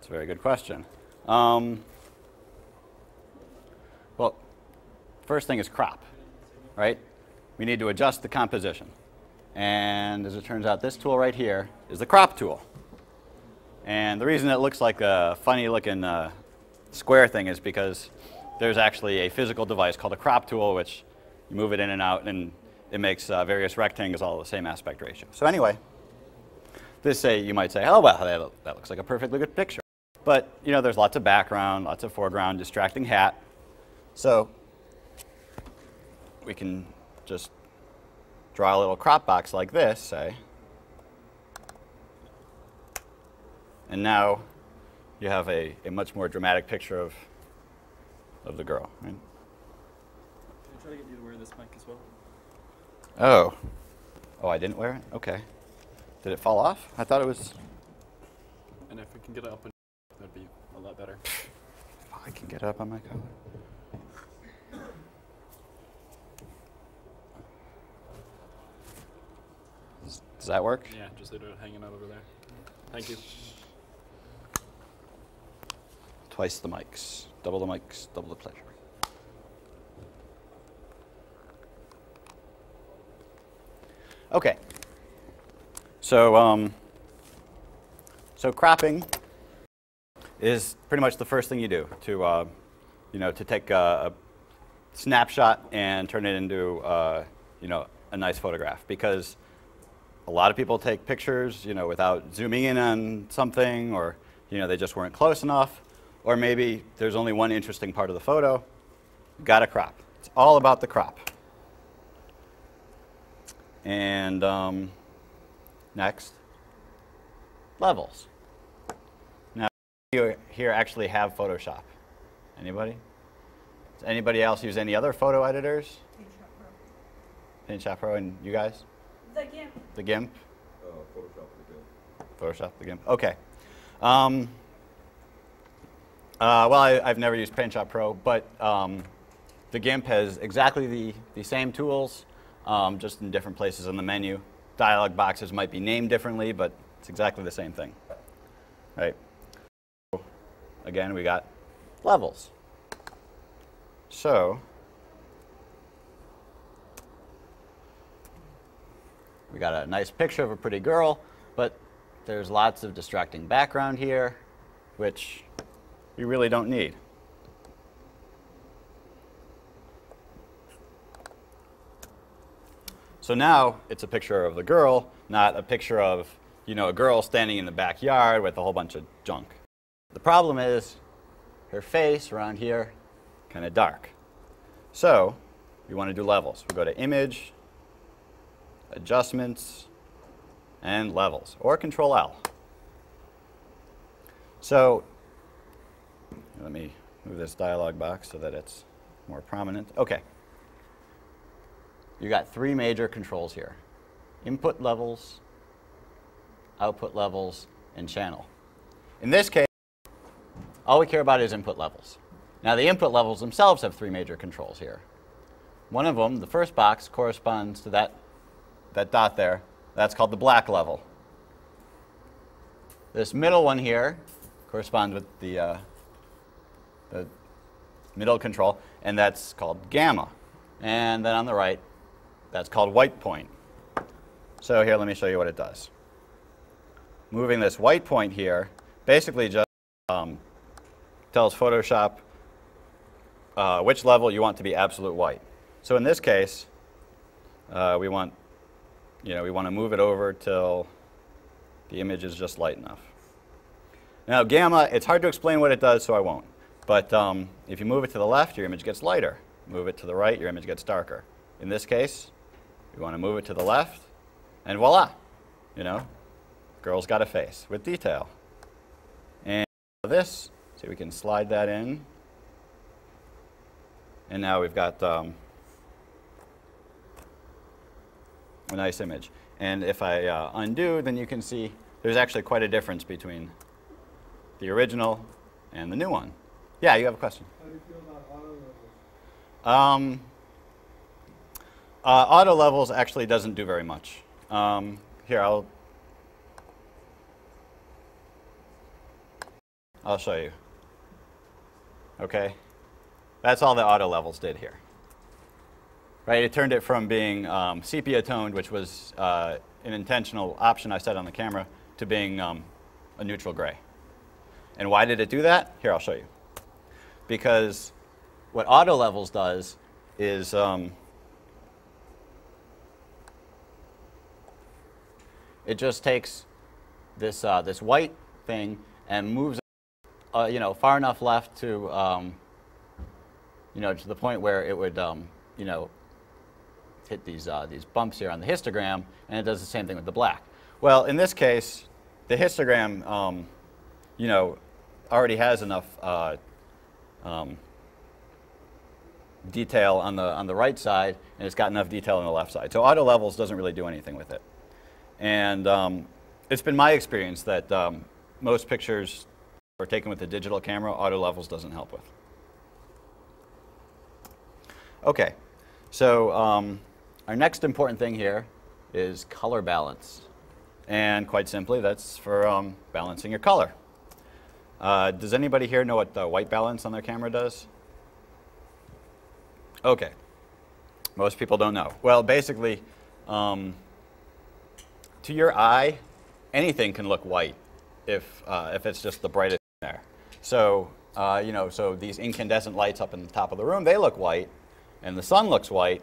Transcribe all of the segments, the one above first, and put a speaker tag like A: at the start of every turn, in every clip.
A: a very good question. Well, first thing is crop, right? We need to adjust the composition. And as it turns out, this tool right here is the crop tool. And the reason it looks like a funny looking square thing is because there's actually a physical device called a crop tool, which you move it in and out, and it makes various rectangles all the same aspect ratio. So anyway, you might say, oh, well, that looks like a perfectly good picture. But, you know, there's lots of background, lots of foreground, distracting hat. So we can just draw a little crop box like this, say. And now you have a much more dramatic picture of the girl. Right?
B: Can I try to get you to wear this mic as well?
A: Oh. Oh, I didn't wear it? Okay. Did it fall off? I thought it was...
B: And if we can get it up, that'd be a lot better.
A: I can get up on my collar. Does that work?
B: Yeah, just leave it hanging out over there. Thank you.
A: Twice the mics, double the pleasure. Okay. So, so cropping is pretty much the first thing you do to, you know, to take a snapshot and turn it into, you know, a nice photograph. Because a lot of people take pictures, you know, without zooming in on something, or, you know, they just weren't close enough, or maybe there's only one interesting part of the photo. You've got to crop. It's all about the crop. And next, levels. Now, you here actually have Photoshop. Anybody? Does anybody else use any other photo editors? PaintShop Pro, and you guys?
C: The GIMP.
A: The GIMP?
D: Photoshop the GIMP.
A: Photoshop the GIMP. Okay. Well, I've never used PaintShop Pro, but the GIMP has exactly the same tools, just in different places in the menu. Dialog boxes might be named differently, but it's exactly the same thing. Right? So, again, we got levels. So we got a nice picture of a pretty girl, but there's lots of distracting background here, which we really don't need. So now it's a picture of the girl, not a picture of, you know, a girl standing in the backyard with a whole bunch of junk. The problem is her face around here, kind of dark. So we want to do levels. We go to Image, Adjustments, and Levels, or Control L. So let me move this dialog box so that it's more prominent. Okay. You got three major controls here: input levels, output levels, and channel. In this case, all we care about is input levels. Now, the input levels themselves have three major controls here. One of them, the first box, corresponds to that dot there. That's called the black level. This middle one here corresponds with the middle control, and that's called gamma. And then on the right, that's called white point. So here, let me show you what it does. Moving this white point here basically just tells Photoshop which level you want to be absolute white. So in this case, we want to move it over till the image is just light enough. Now gamma, it's hard to explain what it does, so I won't. But if you move it to the left, your image gets lighter. Move it to the right, your image gets darker. In this case, we want to move it to the left, and voila, you know, girl's got a face with detail. And this, so we can slide that in, and now we've got a nice image. And if I undo, then you can see there's actually quite a difference between the original and the new one. Yeah, you have a question?
D: How do you feel about auto levels?
A: Auto levels actually doesn't do very much. Here, I'll show you. Okay? That's all the auto levels did here. Right? It turned it from being sepia toned, which was an intentional option I set on the camera, to being a neutral gray. And why did it do that? Here, I'll show you. Because what auto levels does is it just takes this this white thing and moves far enough left to to the point where it would hit these bumps here on the histogram, and it does the same thing with the black. Well, in this case, the histogram already has enough detail on the right side, and it's got enough detail on the left side. So auto levels doesn't really do anything with it. And it's been my experience that most pictures are taken with a digital camera, auto levels doesn't help with. Okay, so our next important thing here is color balance. And quite simply, that's for balancing your color. Does anybody here know what the white balance on their camera does? Okay, most people don't know. Well, basically, to your eye, anything can look white if it's just the brightest there. So, so these incandescent lights up in the top of the room, they look white, and the sun looks white,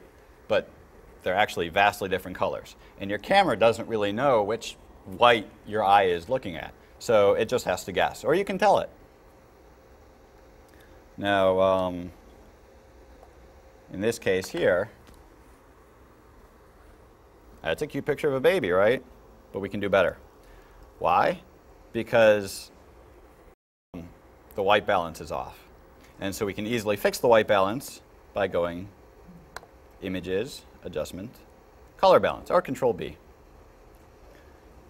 A: but they're actually vastly different colors. And your camera doesn't really know which white your eye is looking at. So it just has to guess, or you can tell it. Now, in this case here, that's a cute picture of a baby, right? But we can do better. Why? Because the white balance is off. And so we can easily fix the white balance by going Images, Adjustment, Color Balance, or Control B.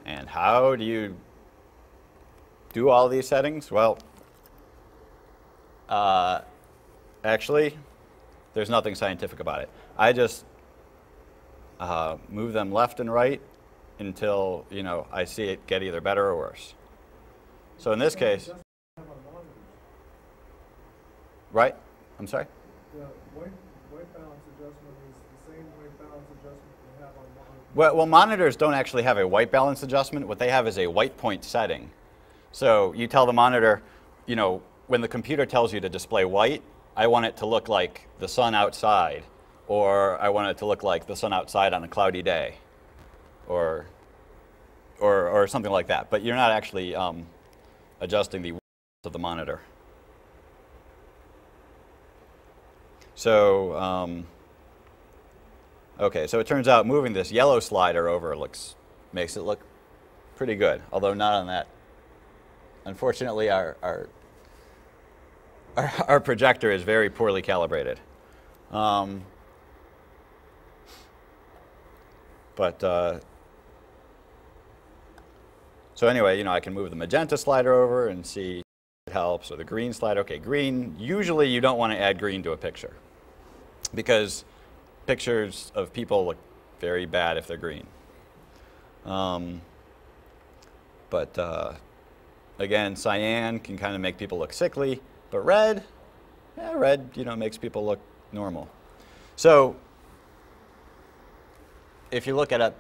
A: And how do you do all these settings? Well, actually, there's nothing scientific about it. I just move them left and right until I see it get either better or worse. So in this case, right? I'm sorry?
D: The white balance adjustment is the same white balance adjustment we have on monitors.
A: Well, monitors don't actually have a white balance adjustment. What they have is a white point setting. So you tell the monitor, when the computer tells you to display white, I want it to look like the sun outside, or I want it to look like the sun outside on a cloudy day, or something like that. But you're not actually adjusting the white of the monitor. So, okay, so it turns out moving this yellow slider over makes it look pretty good, although not on that. Unfortunately, our projector is very poorly calibrated. So anyway, I can move the magenta slider over and see if it helps, or the green slider. Okay, green, usually you don't want to add green to a picture because pictures of people look very bad if they're green. Again, cyan can kind of make people look sickly, but red, makes people look normal. So if you look at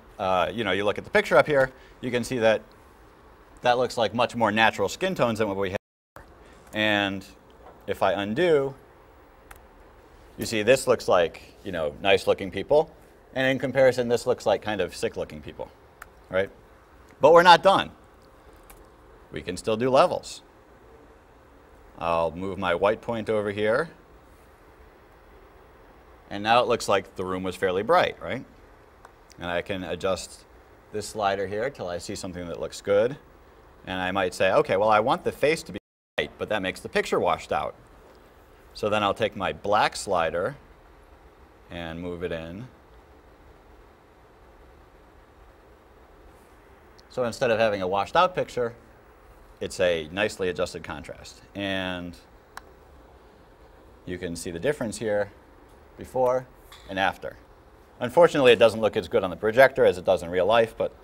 A: you look at the picture up here, you can see that looks like much more natural skin tones than what we have. And if I undo, you see this looks like, nice looking people. And in comparison, this looks like kind of sick looking people, right? But we're not done. We can still do levels. I'll move my white point over here. And now it looks like the room was fairly bright, right? And I can adjust this slider here till I see something that looks good. And I might say, okay, well, I want the face to be white, but that makes the picture washed out. So then I'll take my black slider and move it in. So instead of having a washed out picture, it's a nicely adjusted contrast. And you can see the difference here before and after. Unfortunately, it doesn't look as good on the projector as it does in real life, but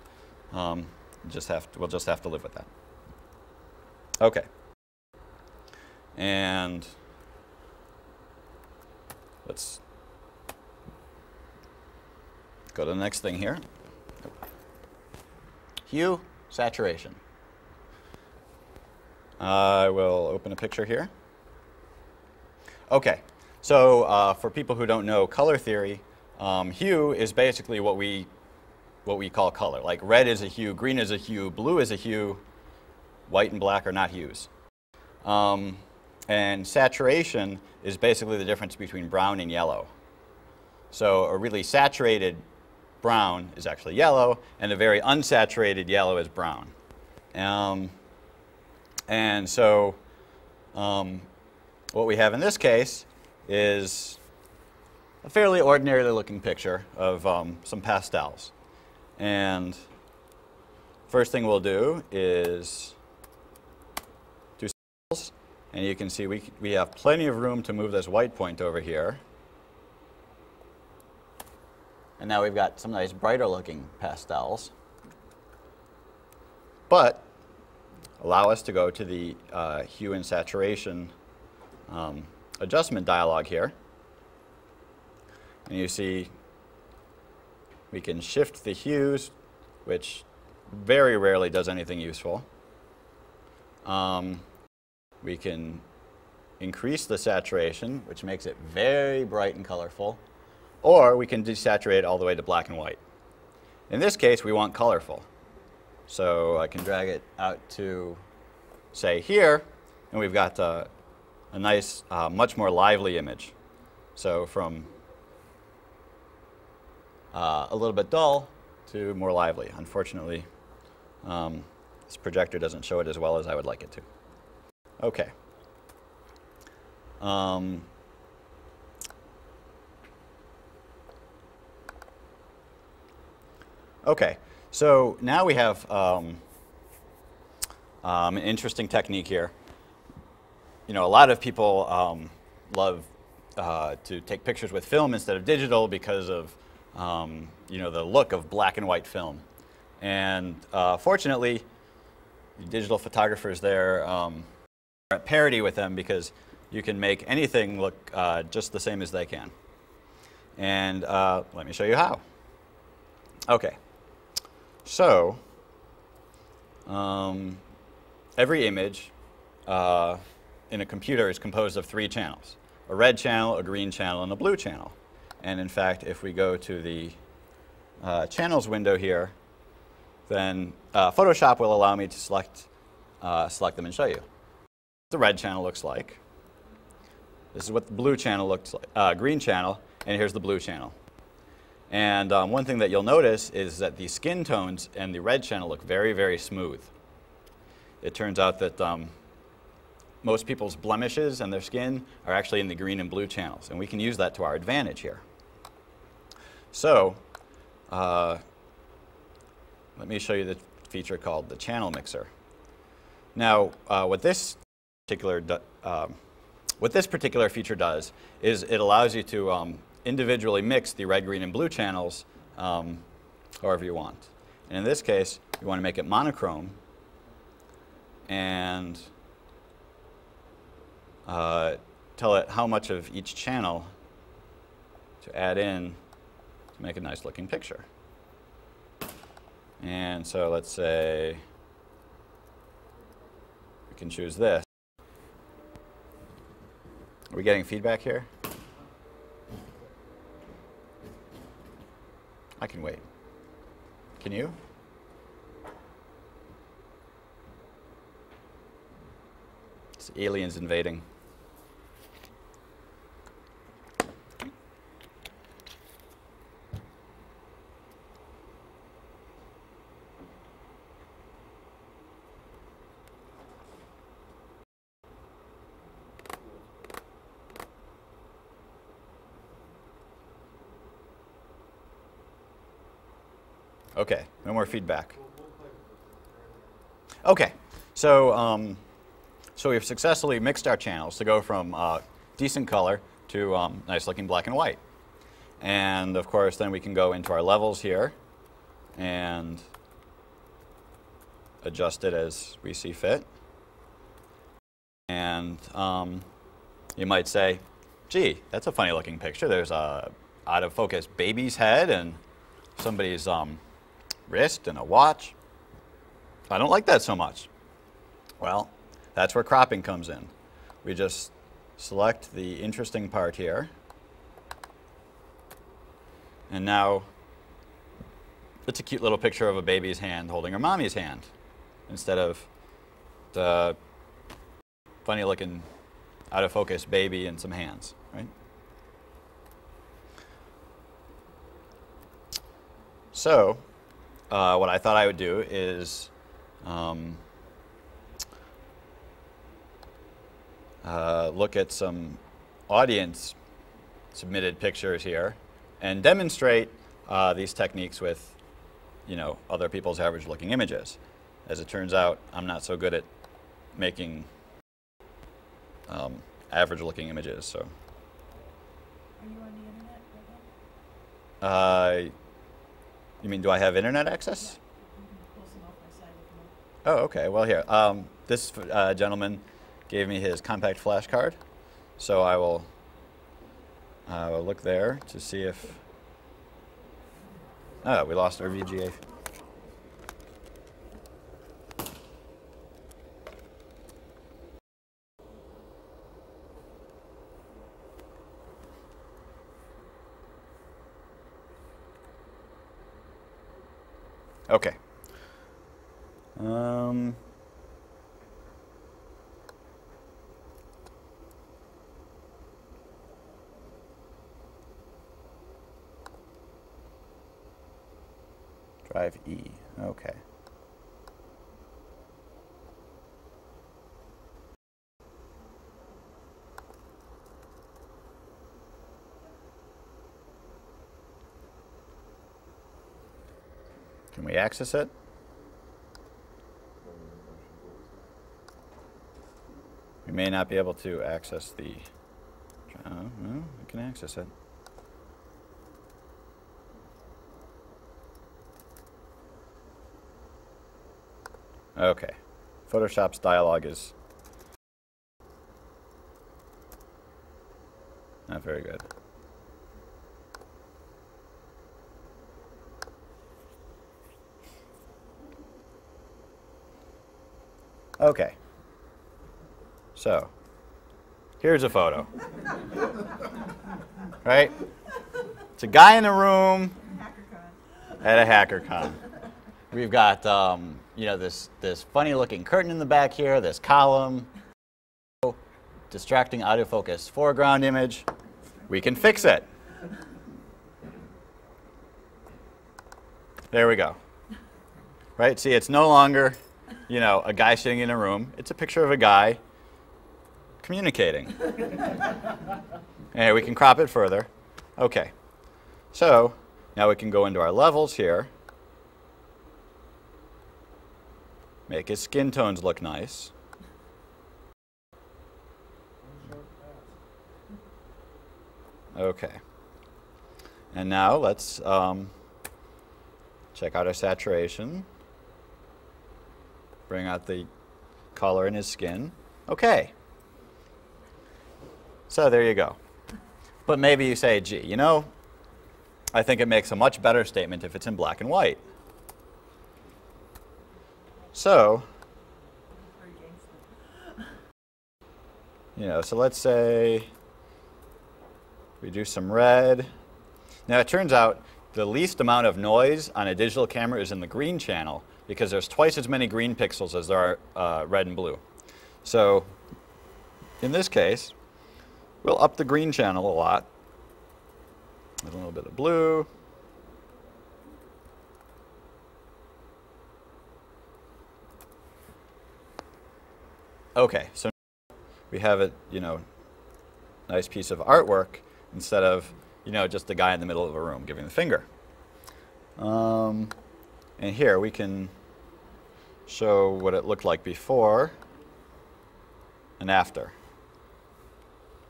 A: we'll just have to live with that. Okay. And let's go to the next thing here. Hue, saturation. I will open a picture here. Okay, so for people who don't know color theory, hue is basically what we call color. Like red is a hue, green is a hue, blue is a hue, white and black are not hues. And saturation is basically the difference between brown and yellow. So a really saturated brown is actually yellow, and a very unsaturated yellow is brown. And so what we have in this case is a fairly ordinary looking picture of some pastels. And first thing we'll do is do samples, and you can see we have plenty of room to move this white point over here. And now we've got some nice brighter looking pastels. But allow us to go to the hue and saturation adjustment dialog here. And you see we can shift the hues, which very rarely does anything useful. We can increase the saturation, which makes it very bright and colorful. Or we can desaturate it all the way to black and white. In this case, we want colorful. So I can drag it out to, say, here, and we've got a nice, much more lively image. So from a little bit dull to more lively. Unfortunately, this projector doesn't show it as well as I would like it to. Okay. Okay, so now we have an interesting technique here. You know, a lot of people love to take pictures with film instead of digital because of you know, the look of black and white film. And fortunately, the digital photographers there are at parity with them because you can make anything look just the same as they can. And let me show you how. Okay. So, every image in a computer is composed of 3 channels: a red channel, a green channel, and a blue channel. And in fact, if we go to the channels window here, then Photoshop will allow me to select them and show you. The red channel looks like. This is what the blue channel looks like, green channel, and here's the blue channel. And one thing that you'll notice is that the skin tones and the red channel look very, very smooth. It turns out that most people's blemishes and their skin are actually in the green and blue channels, and we can use that to our advantage here. So let me show you the feature called the channel mixer. Now, what this particular feature does is it allows you to individually mix the red, green, and blue channels however you want. And in this case, you want to make it monochrome and tell it how much of each channel to add in to make a nice looking picture. And so let's say we can choose this. Are we getting feedback here? I can wait. Can you? It's aliens invading. Okay, no more feedback. Okay, so so we've successfully mixed our channels to go from decent color to nice looking black and white. And of course, then we can go into our levels here and adjust it as we see fit. And you might say, gee, that's a funny looking picture. There's a out of focus baby's head and somebody's wrist and a watch. I don't like that so much. Well, that's where cropping comes in. We just select the interesting part here. And now it's a cute little picture of a baby's hand holding her mommy's hand instead of the funny looking out of focus baby and some hands, right? So what I thought I would do is look at some audience submitted pictures here and demonstrate these techniques with, other people's average looking images. As it turns out, I'm not so good at making average looking images. So.
C: Are you on the internet right now?
A: You mean, do I have internet access?
C: Yeah. You can pull some off my side if you want.
A: Oh, okay. Well, here. This gentleman gave me his compact flash card, so I will look there to see if. Oh, we lost our VGA. Okay. Drive E. Okay. Can we access it? We may not be able to access the. Well, we can access it. Okay. Photoshop's dialog is not very good. Okay. So, here's a photo. Right? It's a guy in a room at a HackerCon. We've got, this funny-looking curtain in the back here, this column, distracting out of focus foreground image. We can fix it. There we go. Right? See, it's no longer, a guy sitting in a room. It's a picture of a guy communicating. And we can crop it further. Okay. So now we can go into our levels here. Make his skin tones look nice. Okay. And now let's check out our saturation. Bring out the color in his skin. Okay. So there you go. But maybe you say, gee, I think it makes a much better statement if it's in black and white. So, so let's say we do some red. Now it turns out the least amount of noise on a digital camera is in the green channel because there's twice as many green pixels as there are red and blue. So in this case, we'll up the green channel a lot. A little bit of blue. Okay, so we have a, nice piece of artwork instead of, just the guy in the middle of a room giving the finger. And here we can show what it looked like before and after.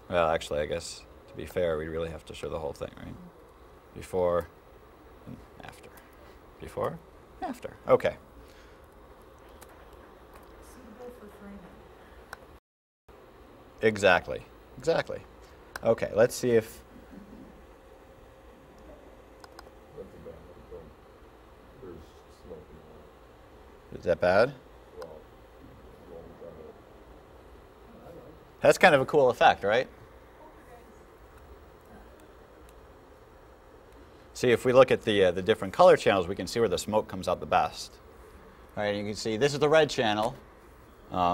A: Well, actually, I guess to be fair, we really have to show the whole thing, right? Before and after. Before, after. Okay. Exactly. Exactly. Okay, let's see if... Is that bad? That's kind of a cool effect, right? See, if we look at the different color channels, we can see where the smoke comes out the best. All right, you can see this is the red channel,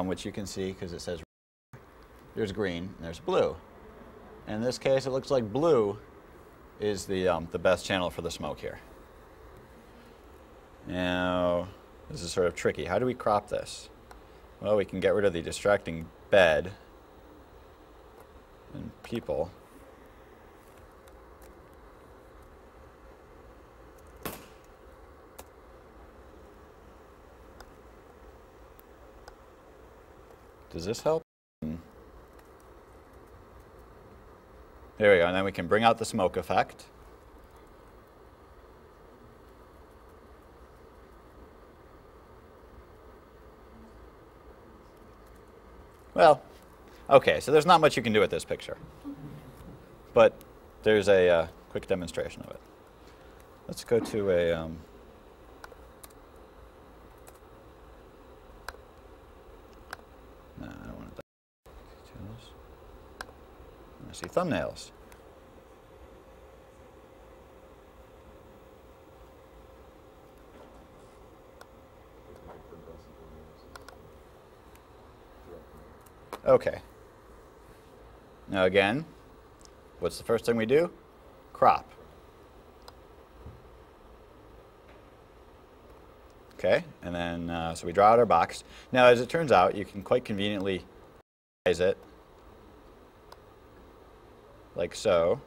A: which you can see because it says there's green and there's blue. In this case, it looks like blue is the best channel for the smoke here. Now, this is sort of tricky. How do we crop this? Well, we can get rid of the distracting bed and people. Does this help? There we go, and then we can bring out the smoke effect. Well, okay, so there's not much you can do with this picture, but there's a quick demonstration of it. Let's go to a... no, I don't want to... I want to see thumbnails. Okay. Now again, what's the first thing we do? Crop. Okay, and then so we draw out our box. Now, as it turns out, you can quite conveniently size it like so.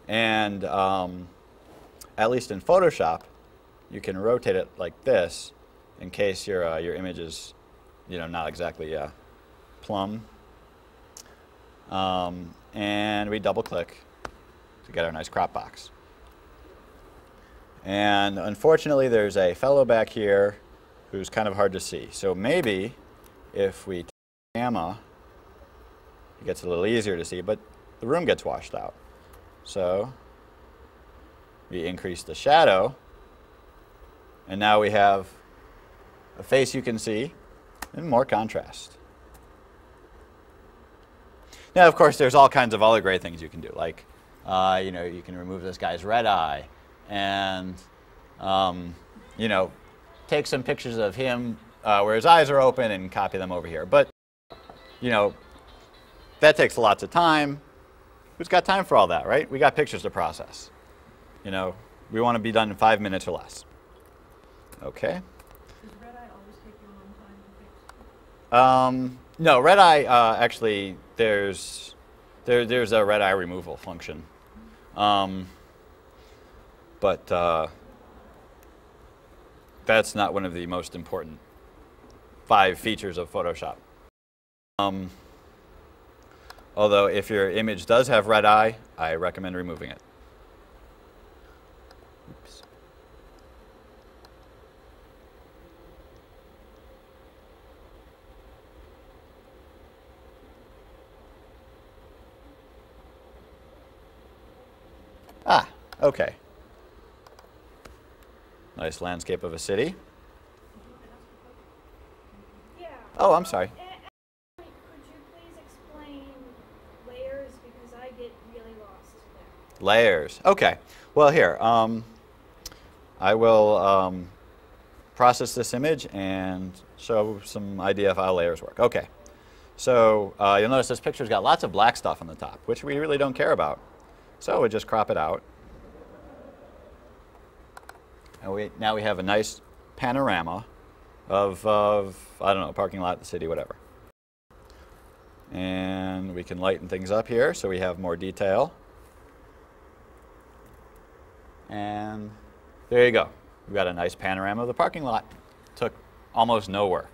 A: And at least in Photoshop, you can rotate it like this in case your image is, not exactly plumb. And we double click to get our nice crop box. And unfortunately, there's a fellow back here who's kind of hard to see. So maybe if we gamma, it gets a little easier to see, but the room gets washed out. So we increase the shadow, and now we have a face you can see and more contrast. Now, of course, there's all kinds of other great things you can do, like you can remove this guy's red eye, and take some pictures of him where his eyes are open and copy them over here. But that takes lots of time. Who's got time for all that, right? We got pictures to process. We want to be done in 5 minutes or less. Okay.
C: Does red eye always take you a long time to fix?
A: No, red eye actually there's a red eye removal function. But that's not one of the most important 5 features of Photoshop. Although if your image does have red eye, I recommend removing it. Oops. Ah, okay. Nice landscape of a city.
E: Yeah.
A: Oh, I'm sorry.
E: Could you please explain layers, because I get really lost there.
A: Layers. Okay. Well, here, I will process this image and show some idea of how layers work. Okay. So you'll notice this picture's got lots of black stuff on the top, which we really don't care about. So we just crop it out. And now we have a nice panorama of I don't know, parking lot, the city, whatever. And we can lighten things up here so we have more detail. And there you go. We've got a nice panorama of the parking lot. Took almost no work.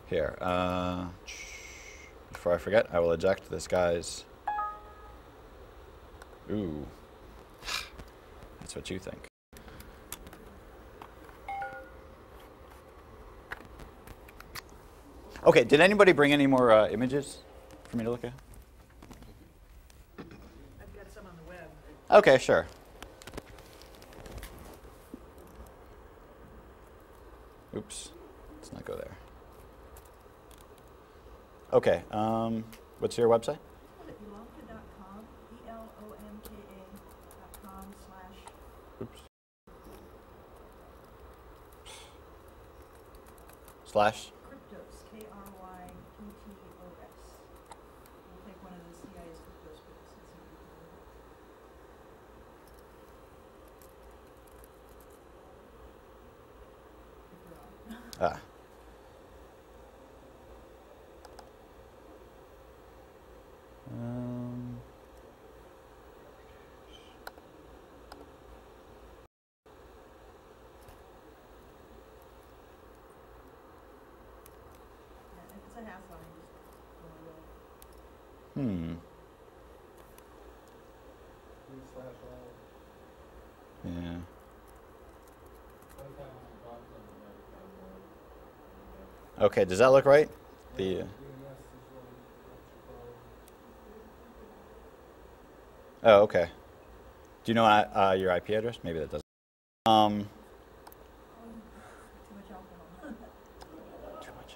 A: Here, before I forget, I will eject this guy's... Ooh, that's what you think. Okay, did anybody bring any more images for me to look at?
C: I've got some on the web.
A: Okay, sure. Oops, let's not go there. Okay, what's your website?
C: Elomka.com, ELOMKA.com /
A: Oops. Slash?
C: Cryptos, KRYPTOS. We'll take one of the CIS cryptos for this and see what we can do. If we're on.
A: Ah.
C: Yeah, if it's a hassle, I just go away.
A: Yeah. Okay, does that look right? The oh, okay. Do you know your IP address? Maybe that doesn't.
C: Too much alcohol.
A: Too much.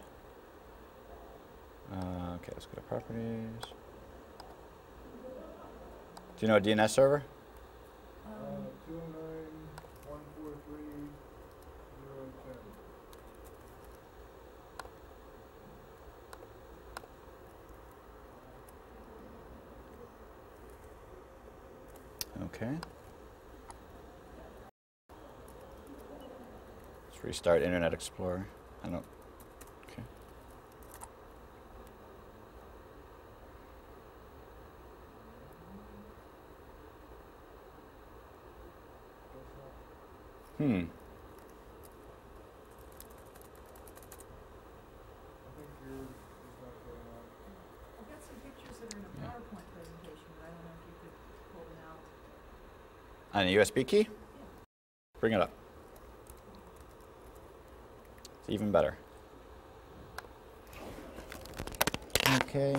A: Okay, let's go to properties. Do you know a DNS server? 209.143.010. Okay. Let's restart Internet Explorer. I don't. Okay.
C: I've got some pictures that are in a PowerPoint presentation, but I don't know if you could pull them out.
A: On a USB key? Bring it up. It's even better. Okay.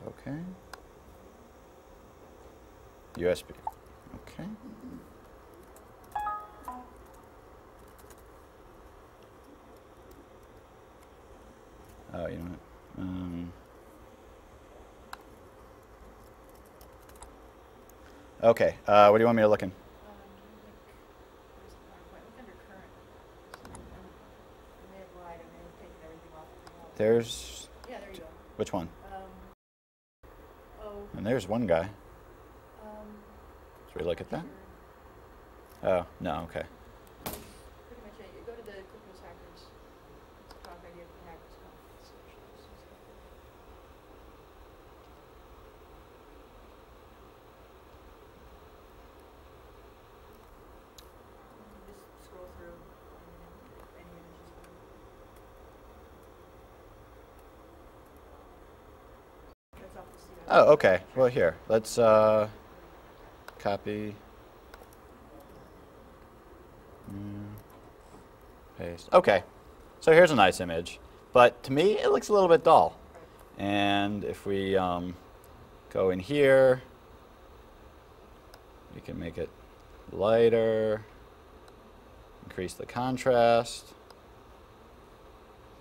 A: Okay. USB. Okay. Oh, you know what? Okay. What do you want me to look in?
C: Where's the PowerPoint? Look under current. I may have lied. I may have taken everything off.
A: There's.
C: Yeah, there you go.
A: Which one?
C: Oh.
A: And there's one guy. Should we look at that? Oh, no, okay.
C: Pretty much it. You go to the Cryptos Hackers talk idea for hackers conference. Just scroll through any images. That's off the CI.
A: Oh, okay. Well, here. Let's copy. Paste. Okay. So here's a nice image. But to me, it looks a little bit dull. And if we go in here, we can make it lighter, increase the contrast,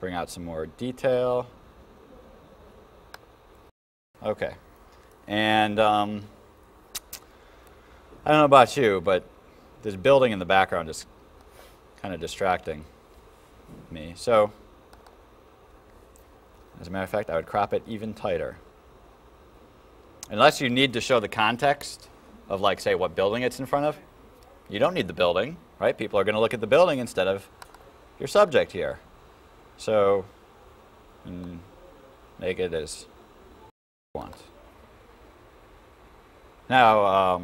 A: bring out some more detail. Okay. And I don't know about you, but this building in the background is kind of distracting me. So, as a matter of fact, I would crop it even tighter. Unless you need to show the context of, like, say, what building it's in front of. You don't need the building, right? People are going to look at the building instead of your subject here. So, make it as you want. Now,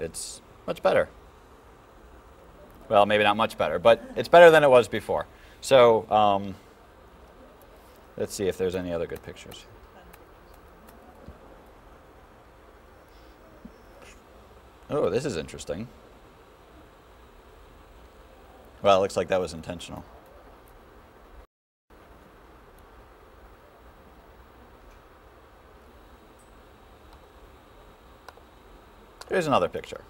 A: It's much better. Well, maybe not much better, but it's better than it was before. So let's see if there's any other good pictures. Oh, this is interesting. Well, it looks like that was intentional. Here's another picture.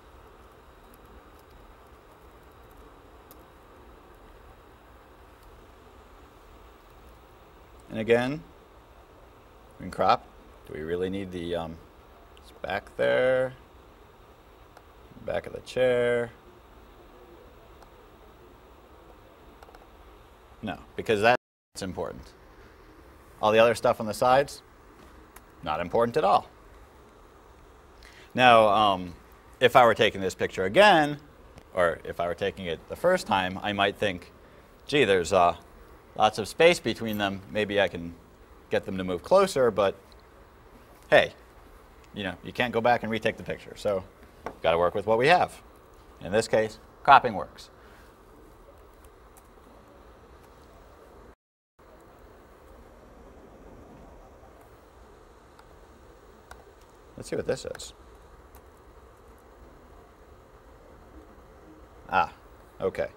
A: And again, we can crop. Do we really need the it's back there? Back of the chair. No, because that's important. All the other stuff on the sides, not important at all. Now, if I were taking this picture again, or if I were taking it the first time, I might think, gee, there's lots of space between them. Maybe I can get them to move closer, but hey, you know, you can't go back and retake the picture. So got to work with what we have. In this case, cropping works. Let's see what this is. Ah, okay.
C: It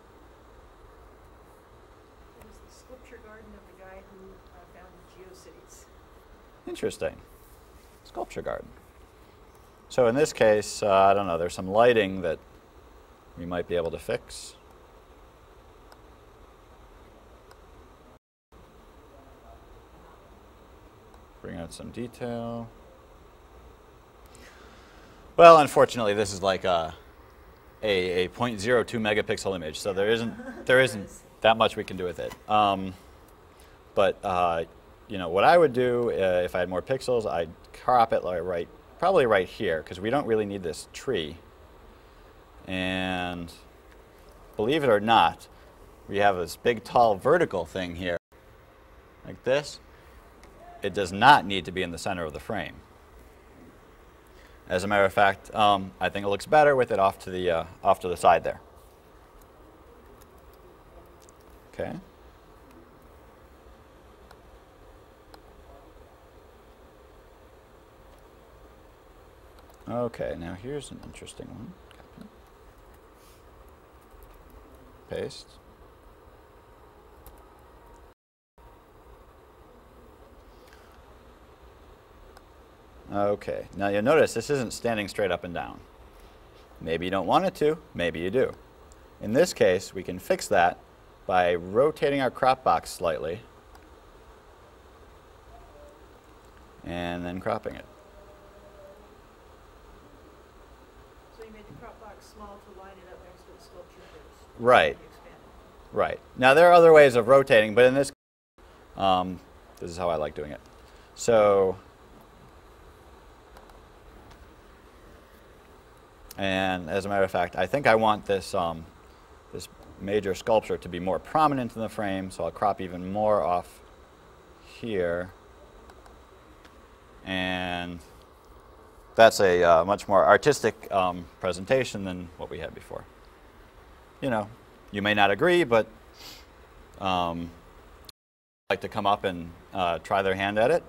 C: was the sculpture garden of the guy who founded GeoCities.
A: Interesting. Sculpture garden. So in this case, I don't know, there's some lighting that we might be able to fix. Bring out some detail. Well, unfortunately, this is like a 0.02 megapixel image, so there isn't that much we can do with it. But you know, what I would do if I had more pixels, I'd crop it like probably right here, because we don't really need this tree. And believe it or not, we have this big, tall, vertical thing here, like this. It does not need to be in the center of the frame. As a matter of fact, I think it looks better with it off to the side there. Okay. Okay, now here's an interesting one. Copy. Paste. Okay, now you'll notice this isn't standing straight up and down. Maybe you don't want it to, maybe you do. In this case, we can fix that by rotating our crop box slightly and then cropping it.
C: So you made the crop box small to line it up next to the sculpture first.
A: Right. Right. Now there are other ways of rotating, but in this this is how I like doing it. So, and as a matter of fact, I think I want this this major sculpture to be more prominent in the frame, so I'll crop even more off here. And that's a much more artistic presentation than what we had before. You know, you may not agree, but like to come up and try their hand at it.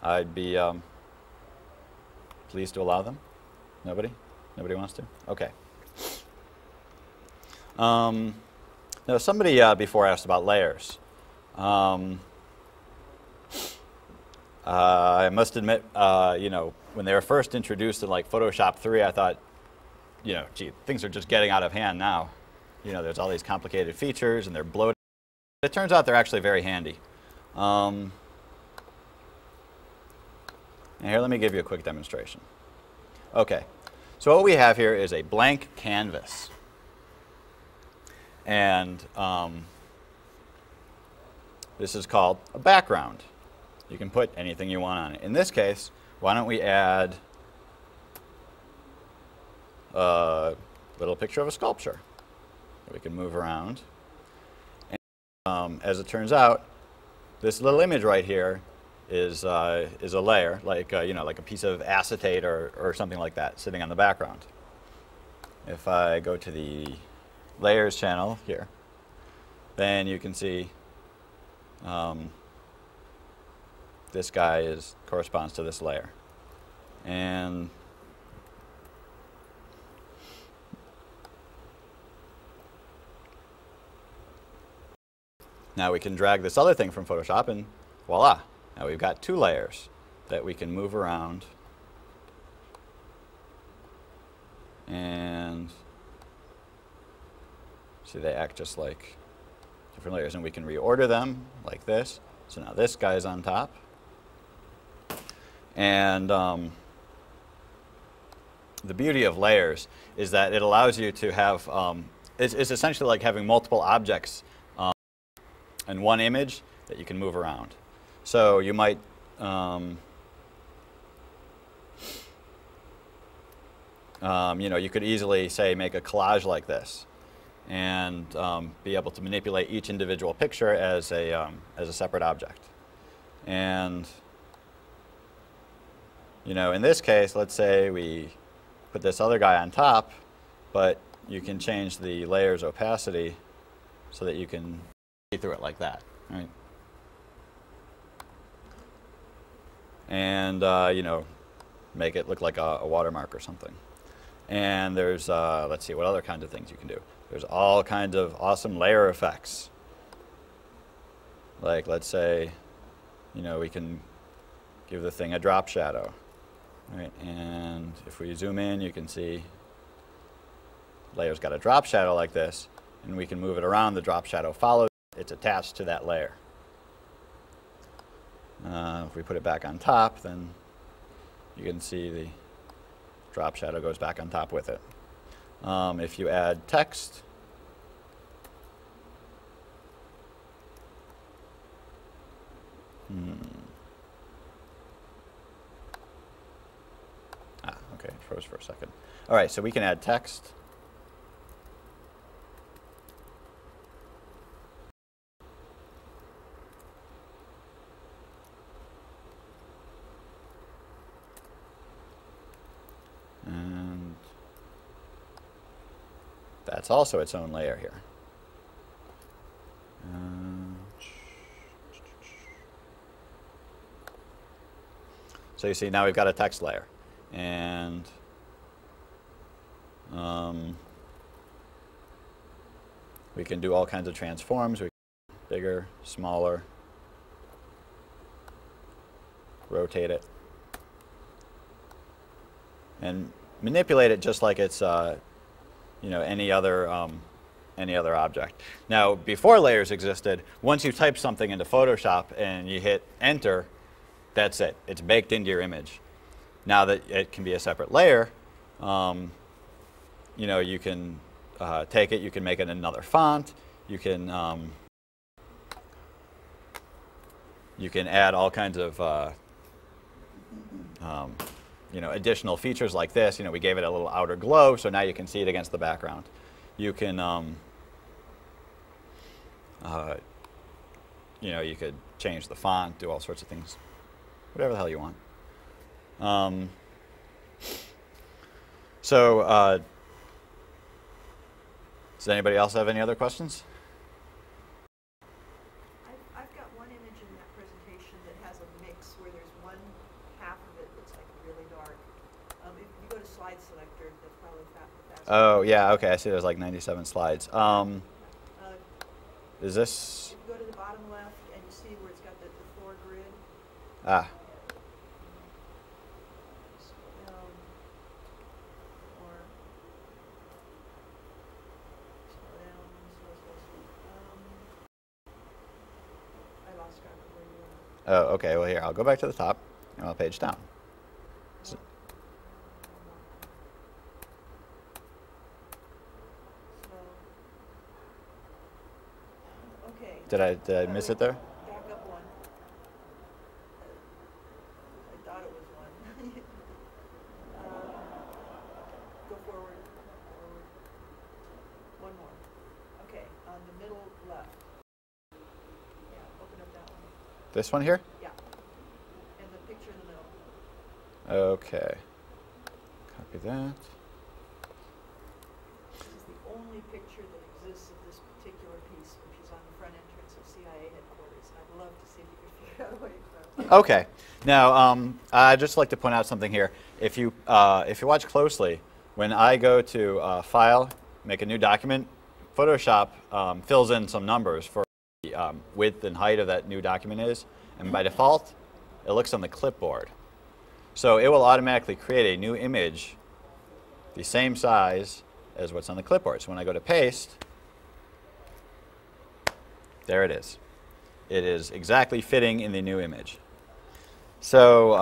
A: I'd be pleased to allow them. Nobody? Nobody wants to? Okay. Now somebody before asked about layers. I must admit, you know, when they were first introduced in like Photoshop 3, I thought, you know, gee, things are just getting out of hand now. You know, there's all these complicated features and they're bloated. It turns out they're actually very handy. And here, let me give you a quick demonstration. Okay, so what we have here is a blank canvas. And this is called a background. You can put anything you want on it. In this case, why don't we add a little picture of a sculpture that we can move around. And, as it turns out, this little image right here is a layer, like like a piece of acetate or something like that sitting on the background. If I go to the layers channel here, then you can see this guy corresponds to this layer. And now we can drag this other thing from Photoshop and voila, now we've got two layers that we can move around. And see, they act just like different layers, and we can reorder them like this. So now this guy's on top. And the beauty of layers is that it allows you to have, it's essentially like having multiple objects in one image that you can move around. So you might, you could easily, say, make a collage like this and be able to manipulate each individual picture as a separate object. And in this case, let's say we put this other guy on top, but you can change the layer's opacity so that you can see through it like that, right? And make it look like a watermark or something. And there's, let's see, what other kinds of things you can do. There's all kinds of awesome layer effects. Like, let's say, we can give the thing a drop shadow, right? And if we zoom in, you can see layer's got a drop shadow like this, and we can move it around. The drop shadow follows. It's attached to that layer. If we put it back on top, then you can see the drop shadow goes back on top with it. If you add text, okay, it froze for a second. All right, so we can add text. And that's also its own layer here. So you see, now we've got a text layer. And we can do all kinds of transforms. We can bigger, smaller, rotate it, and manipulate it just like it's any other object. Now, before layers existed, once you type something into Photoshop and you hit enter, that's it. It's baked into your image. Now that it can be a separate layer, you can take it, you can make it another font, you can add all kinds of additional features like this. We gave it a little outer glow, so now you can see it against the background. You can you could change the font, do all sorts of things, whatever the hell you want. Does anybody else have any other questions?
C: I've got one image in that presentation that has a mix where there's one half of it that's like really dark. If you go to slide selector, that's probably fast.
A: Oh, yeah, okay, I see there's like 97 slides. Is this?
C: If you go to the bottom left and you see where it's got the floor grid.
A: Ah. Oh, okay, well here, I'll go back to the top and I'll page down. So,
C: okay.
A: Did I miss it there?
C: Back up one. I thought it was one. Go forward. One more. Okay, on the middle left. Yeah, open up that one.
A: This one here?
C: Yeah.
A: Okay. Copy that.
C: This is the only picture that exists of this particular piece, which is on the front entrance of CIA headquarters. I'd love to see if you could figure out a way to
A: Okay. Now, I'd just like to point out something here. If you watch closely, when I go to File, make a new document, Photoshop fills in some numbers for the width and height of that new document is, and by default, it looks on the clipboard. So it will automatically create a new image the same size as what's on the clipboard. So when I go to paste, there it is. It is exactly fitting in the new image. So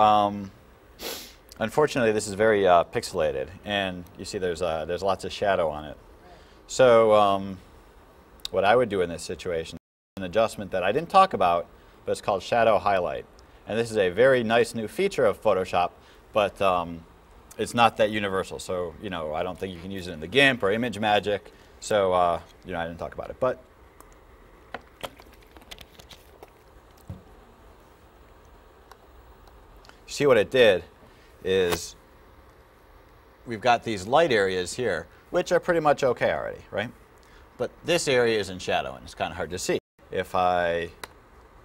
A: unfortunately, this is very pixelated, and you see there's lots of shadow on it. So what I would do in this situation is an adjustment that I didn't talk about, but it's called shadow highlight. And this is a very nice new feature of Photoshop, but it's not that universal. So I don't think you can use it in the GIMP or Image Magic. So I didn't talk about it. But see what it did is we've got these light areas here, which are pretty much okay already, right? But this area is in shadow, and it's kind of hard to see. If I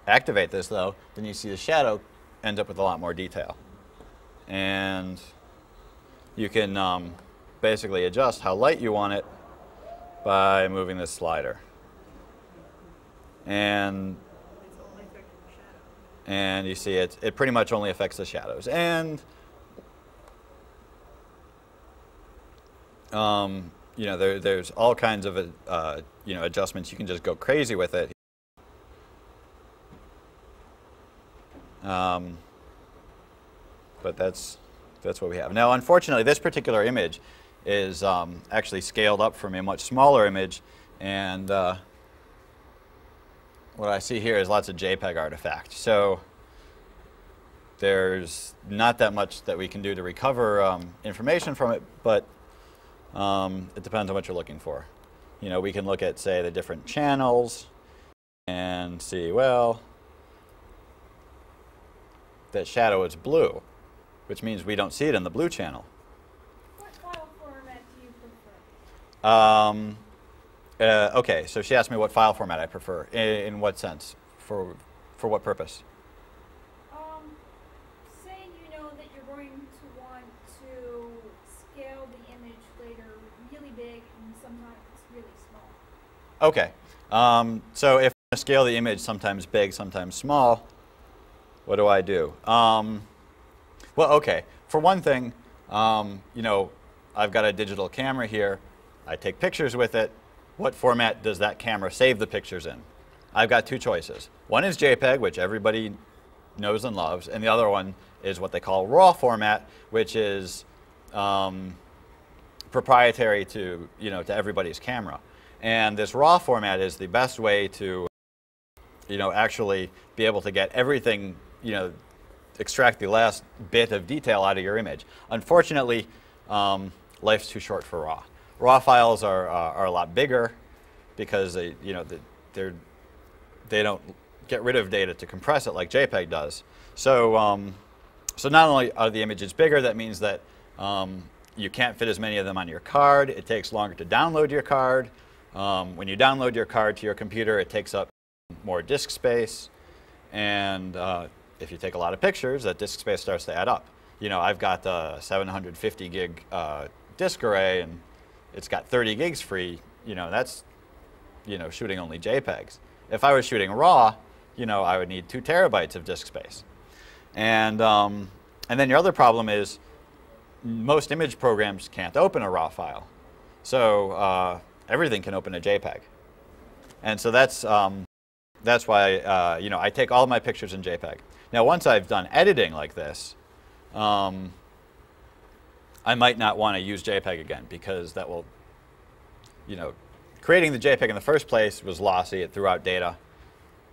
A: activate this, though, then you see the shadow ends up with a lot more detail. And you can basically adjust how light you want it by moving this slider. And
C: It's only affecting the shadow.
A: and you see it pretty much only affects the shadows. And there's all kinds of adjustments. You can just go crazy with it. But that's what we have. Now, unfortunately, this particular image is actually scaled up from a much smaller image, and what I see here is lots of JPEG artifacts. So there's not that much that we can do to recover information from it, but it depends on what you're looking for. We can look at, say, the different channels and see, well, that shadow is blue, which means we don't see it in the blue channel.
E: What file format do you prefer?
A: Okay, so she asked me what file format I prefer. In what sense? For what purpose?
E: Say you know that you're going to want to scale the image later really big and sometimes really small.
A: Okay, so if I scale the image sometimes big, sometimes small, what do I do? Well, okay, for one thing, I've got a digital camera here. I take pictures with it. What format does that camera save the pictures in? I've got two choices. One is JPEG, which everybody knows and loves, and the other one is what they call RAW format, which is proprietary to everybody's camera. And this RAW format is the best way to actually be able to get everything, extract the last bit of detail out of your image. Unfortunately, life's too short for RAW. RAW files are a lot bigger because they don't get rid of data to compress it like JPEG does. So so not only are the images bigger, that means that you can't fit as many of them on your card. It takes longer to download your card. When you download your card to your computer, it takes up more disk space. And if you take a lot of pictures, that disk space starts to add up. I've got a 750 gig disk array, and it's got 30 gigs free. That's shooting only JPEGs. If I was shooting RAW, I would need 2 terabytes of disk space. And then your other problem is most image programs can't open a RAW file. So everything can open a JPEG. And so that's why I take all of my pictures in JPEG. Now, once I've done editing like this, I might not want to use JPEG again because that will, creating the JPEG in the first place was lossy. It threw out data.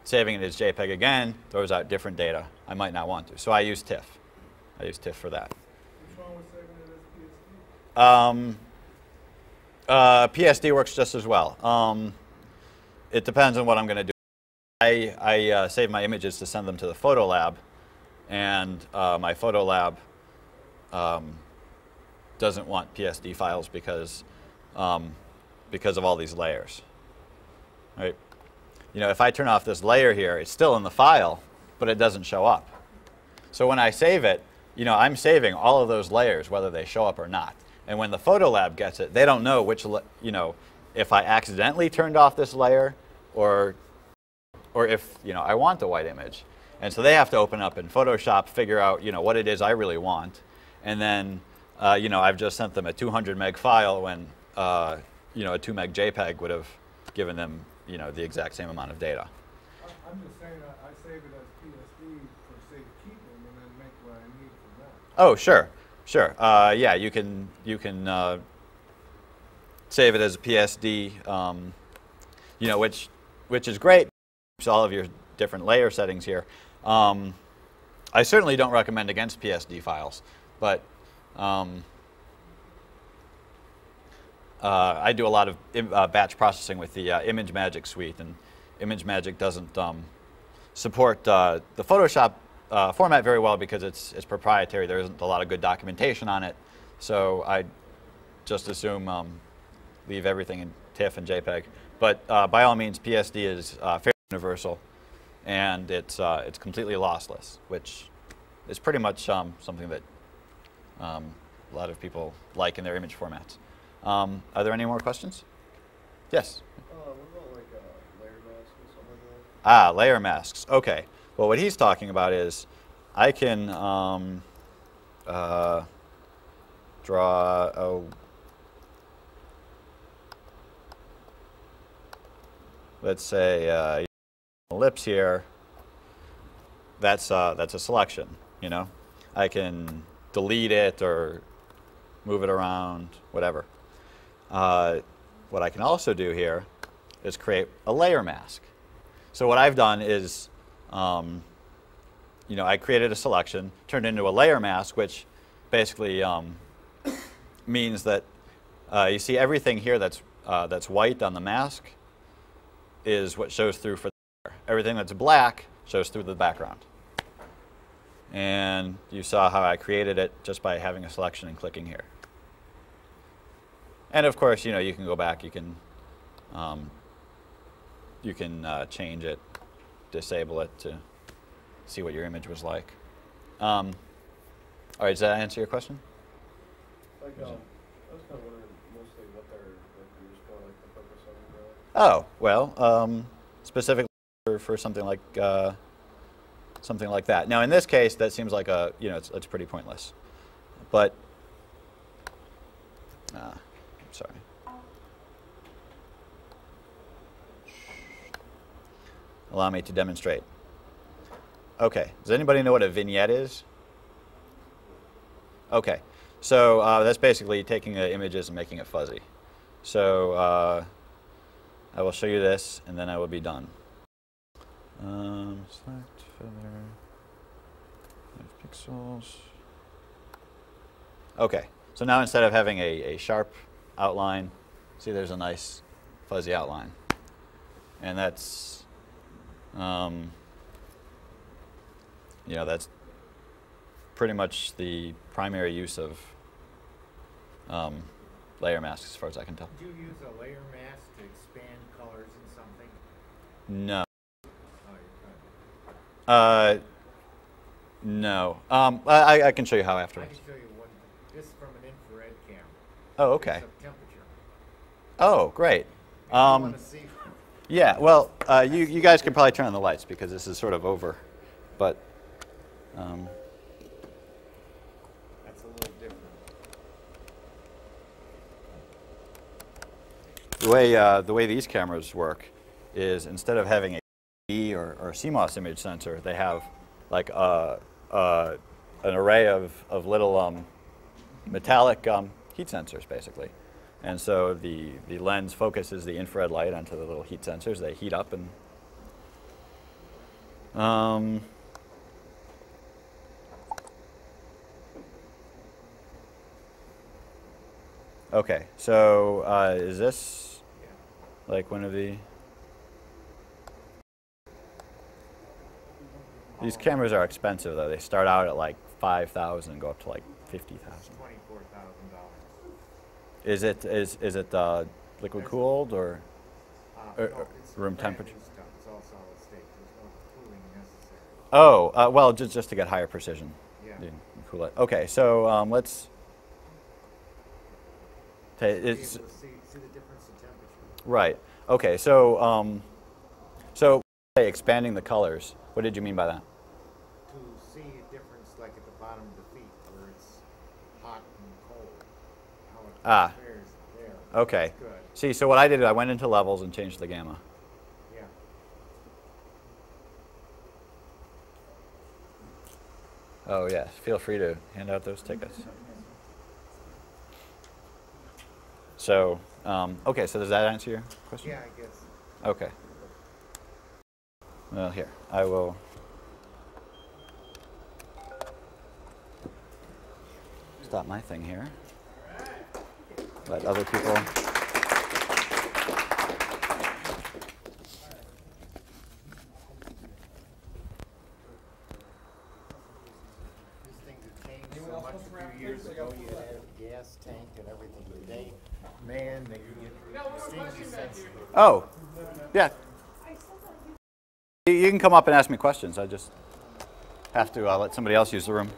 A: Saving it as JPEG again throws out different data. I might not want to. So I use TIFF. I use TIFF for that.
D: What's wrong with saving it as PSD?
A: PSD works just as well. It depends on what I'm going to do. I save my images to send them to the photo lab, and my photo lab doesn't want PSD files because of all these layers, right? You know, if I turn off this layer here, it's still in the file, but it doesn't show up. So when I save it, you know, I'm saving all of those layers, whether they show up or not. And when the photo lab gets it, they don't know which, you know, if I accidentally turned off this layer or if, you know, I want the white image. And so they have to open up in Photoshop, figure out, you know, what it is I really want. And then, you know, I've just sent them a 200 meg file when, you know, a 2 meg JPEG would have given them, you know, the exact same amount of data.
D: I'm just saying I save it as PSD for safekeeping and then make what I need from that.
A: Oh, sure, sure. Yeah, you can save it as a PSD, you know, which is great. Keeps all of your different layer settings here. I certainly don't recommend against PSD files, but I do a lot of batch processing with the ImageMagick suite, and ImageMagick doesn't support the Photoshop format very well because it's proprietary. There isn't a lot of good documentation on it, so I just assume leave everything in TIFF and JPEG. But by all means, PSD is fairly universal, and it's completely lossless, which is pretty much something that a lot of people like in their image formats. Are there any more questions? Yes?
F: What about like layer masks or something like that?
A: Ah, layer masks. Okay. Well, what he's talking about is I can draw a let's say ellipse here. That's a selection. You know, I can delete it or move it around, whatever. What I can also do here is create a layer mask. So what I've done is, you know, I created a selection, turned into a layer mask, which basically means that you see everything here that's white on the mask is what shows through for the layer. Everything that's black shows through the background. And you saw how I created it just by having a selection and clicking here. And of course, you know, you can go back, you can change it, disable it to see what your image was like. All right, does that answer your question?
F: Like, I was kind of wondering mostly what they're used for, like the purpose of it, really.
A: Oh, well, specifically for something like that. Now, in this case, that seems like you know, it's pretty pointless. But, I'm sorry. Allow me to demonstrate. Okay, does anybody know what a vignette is? Okay, so that's basically taking the images and making it fuzzy. So I will show you this, and then I will be done. Select feather, 5 pixels. Okay, so now instead of having a sharp outline, see there's a nice fuzzy outline. And that's, you know, that's pretty much the primary use of layer masks as far as I can tell.
G: Did you use a layer mask to expand colors in something?
A: No.
G: Oh, you're
A: No. I can show you how
G: I
A: afterwards.
G: can show you one. This is from an infrared camera.
A: Oh, okay.
G: It's of temperature.
A: Oh, great.
G: If you want to see.
A: Yeah, well, you guys can probably turn on the lights because this is sort of over, but
G: That's a little different.
A: the way these cameras work is instead of having a D or CMOS image sensor, they have like an array of little metallic heat sensors, basically. And so the lens focuses the infrared light onto the little heat sensors. They heat up and okay, so is this like one of the... These cameras are expensive though. They start out at like 5,000 and go up to like 50,000.
G: $24,000.
A: Is it liquid cooled or
G: No, it's
A: room
G: brand new
A: temperature?
G: stuff. It's all solid state. There's no cooling necessary.
A: Oh, well, just to get higher precision.
G: Yeah.
A: You can cool it. Okay, so let's. It's
G: See the difference in temperature.
A: right. Okay, so say expanding the colors. What did you mean by that?
G: To see a difference, like at the bottom of the feet, where it's hot and cold, how it compares there.
A: Okay.
G: That's good.
A: See, so what I did, I went into levels and changed the gamma.
G: Yeah.
A: Oh yes, feel free to hand out those tickets. So, okay, so does that answer your question?
G: Yeah, I guess.
A: Okay. Well, here, I will. Stop my thing here. Let other people.
G: These things have changed so much. A few years ago, you had a gas tank and everything. Today, man, they can get extremely sensitive.
A: Oh, yeah. You can come up and ask me questions. I just have to let somebody else use the room.